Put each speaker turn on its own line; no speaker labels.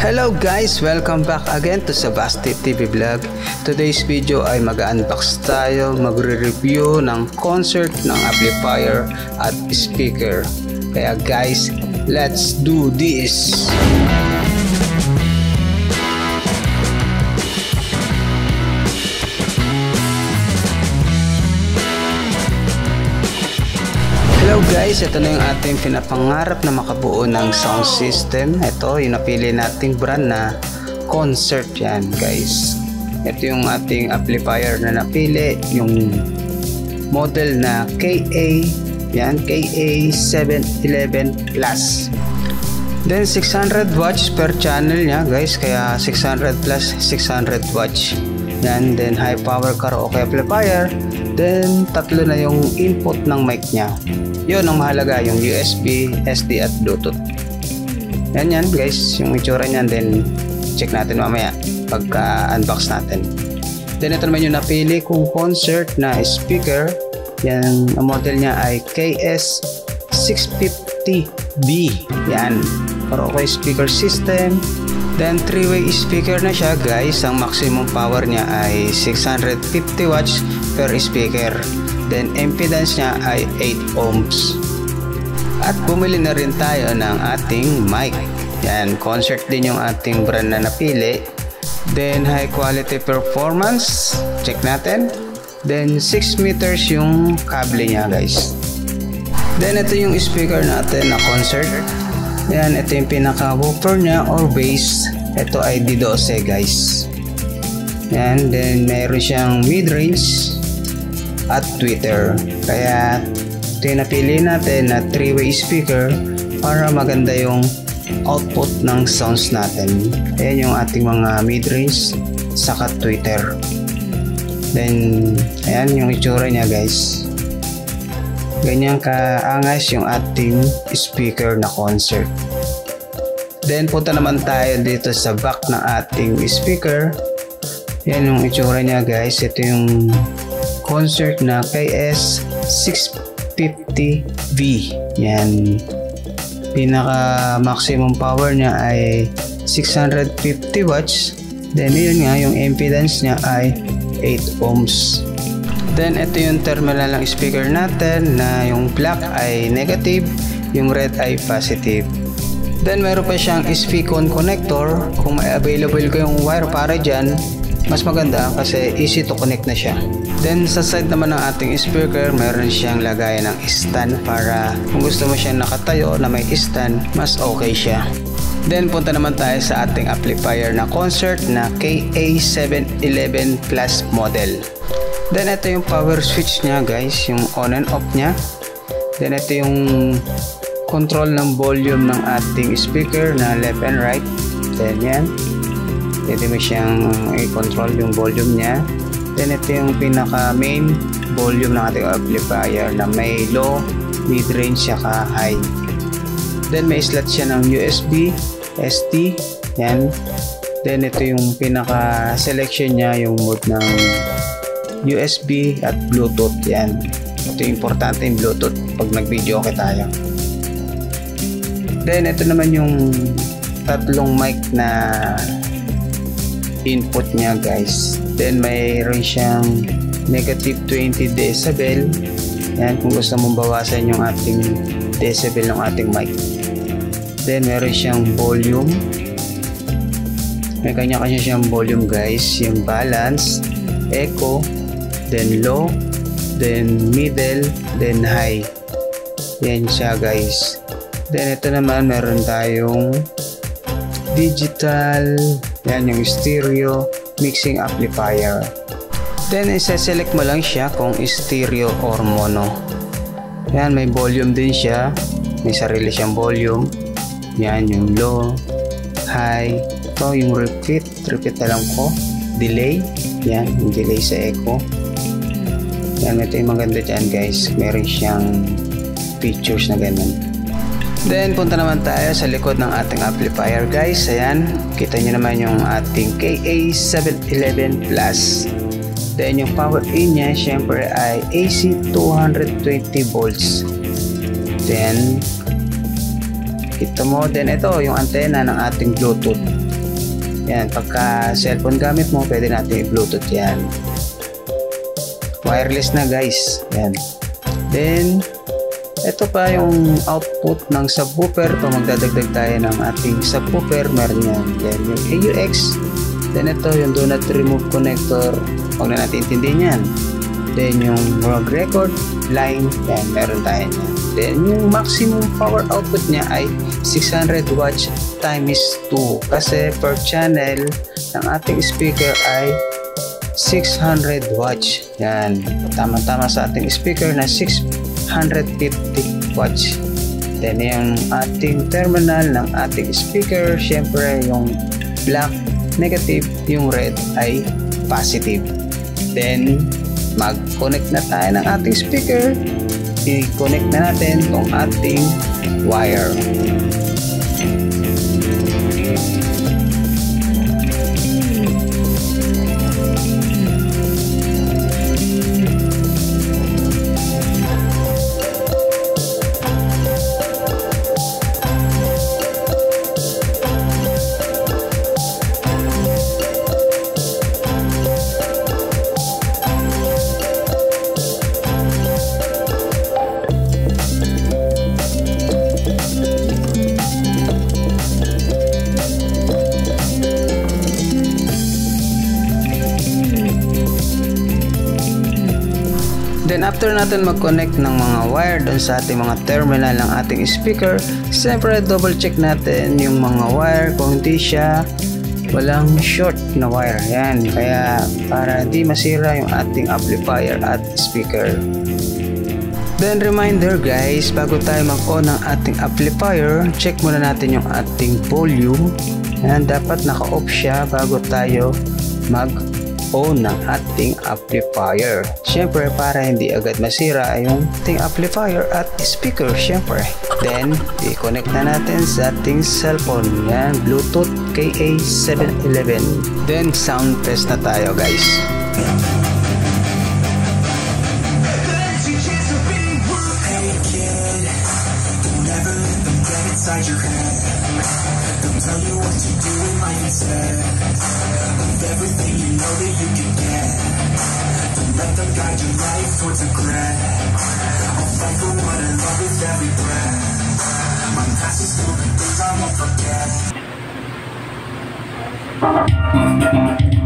Hello guys! Welcome back again to Sebasti TV Vlog. Today's video ay mag-unbox tayo, magre-review ng concert ng amplifier at speaker. Kaya guys, let's do this! Hello guys, ito na yung ating pinapangarap na makabuo ng sound system. Ito yung napili nating brand na Concert yan guys. Ito yung ating amplifier na napili, yung model na KA711 Plus. Then 600 watts per channel niya guys, kaya 600 plus 600 watts yan. Then high power karaoke amplifier. Then tatlo na yung input ng mic niya. Yun ang mahalaga, yung USB, SD at Bluetooth. Yan guys, yung itsura niyan. Then check natin mamaya pagka unbox natin. Then ito naman yung napili kong concert na speaker. Yan, ang model niya ay KS650B. Yan, karaoke speaker system. Then 3-way speaker na siya guys. Ang maximum power niya ay 650 watts per speaker. Then impedance niya ay 8 ohms. At bumili na rin tayo ng ating mic. Yan, Concert din yung ating brand na napili. Then high quality performance, check natin. Then 6 meters yung kable niya guys. Then ito yung speaker natin na Concert. Yan, ito yung pinaka woofer niya or bass. Ito ay D12 guys. Yan, then meron siyang mid-range at tweeter. Kaya ito yung napili natin na 3-way speaker para maganda yung output ng sounds natin. Ayan yung ating mga mid-range saka tweeter. Then ayan yung itsura niya guys. Ganyan kaangas yung ating speaker na Concert. Then punta naman tayo dito sa back ng ating speaker. Yan yung itsura niya guys. Ito yung Concert na KS650V. Yan, pinaka maximum power niya ay 650 watts. Then yun nga, yung impedance niya ay 8 ohms. Then ito yung terminal ng speaker natin na yung black ay negative, yung red ay positive. Then meron pa siyang SPCON connector. Kung may available ko yung wire para dyan, mas maganda kasi easy to connect na siya. Then sa side naman ng ating speaker, meron siyang lagayan ng stand para kung gusto mo siyang nakatayo na may stand, mas okay siya. Then punta naman tayo sa ating amplifier na Concert na KA711 Plus model. Then ito yung power switch niya guys, yung on and off niya. Then ito yung control ng volume ng ating speaker na left and right. Then yan, pwede mo siyang i-control yung volume niya. Then ito yung pinaka main volume ng ating amplifier na may low, mid-range, saka high. Then may slot siya ng USB, SD, yan. Then ito yung pinaka selection niya, yung mode ng USB at Bluetooth, yan. Ito yung importante, yung Bluetooth pag nag-video okay tayo. Then ito naman yung tatlong mic na input niya guys. Then mayroon siyang negative 20 decibel. Yan, kung gusto mong bawasan yung ating decibel ng ating mic. Then meron siyang volume. May kanya-kanya siyang volume guys. Yung balance, echo, then low, then middle, then high. Yan siya guys. Then ito naman meron tayong digital, yan yung stereo mixing amplifier. Then isa-select mo lang siya kung stereo or mono. Yan, may volume din siya, may sarili siyang volume. Yan yung low, high. Ito yung repeat alam ko, delay. Yan yung delay sa echo. Yan, ito yung maganda dyan guys, meron siyang features na ganun. Then punta naman tayo sa likod ng ating amplifier guys. Ayan, kita nyo naman yung ating KA711 Plus. Then yung power in niya syempre ay AC 220 volts. Then kita mo, then ito yung antena ng ating Bluetooth. Yan, pagka cellphone gamit mo, pwede natin i-Bluetooth yan. Wireless na guys. Yan. Then, ito pa yung output ng subwoofer. Pag magdadagdag tayo ng ating subwoofer, meron yan. Then, yung AUX. Then, ito yung do not remove connector. Huwag na natin intindihin yan. Then, yung world record line. Yan, meron tayo yan. Then, yung maximum power output niya ay 600 watts times 2. Kasi per channel ng ating speaker ay 600 watts. Yan. Tama-tama sa ating speaker na 650 watts. Then, yung ating terminal ng ating speaker, syempre yung black negative, yung red ay positive. Then, mag-connect na tayo ng ating speaker. I-connect na natin itong ating wire. Then after natin mag-connect ng mga wire doon sa ating mga terminal ng ating speaker, siyempre double check natin yung mga wire kung hindi siya walang short na wire. Yan, kaya para hindi masira yung ating amplifier at speaker. Then reminder guys, bago tayo mag-on ng ating amplifier, check muna natin yung ating volume. Yan, dapat naka-off siya bago tayo mag-on ng ating amplifier. Siyempre, para hindi agad masira yung ating amplifier at speaker, siyempre. Then, i-connect na natin sa ating cellphone. Yan, Bluetooth KA711. Then, sound test na tayo guys.
Tell you what to do in life instead of everything you know that you can get. Don't let them guide your life towards regret. I'll fight for what I love with every breath. My past is filled with things I won't forget.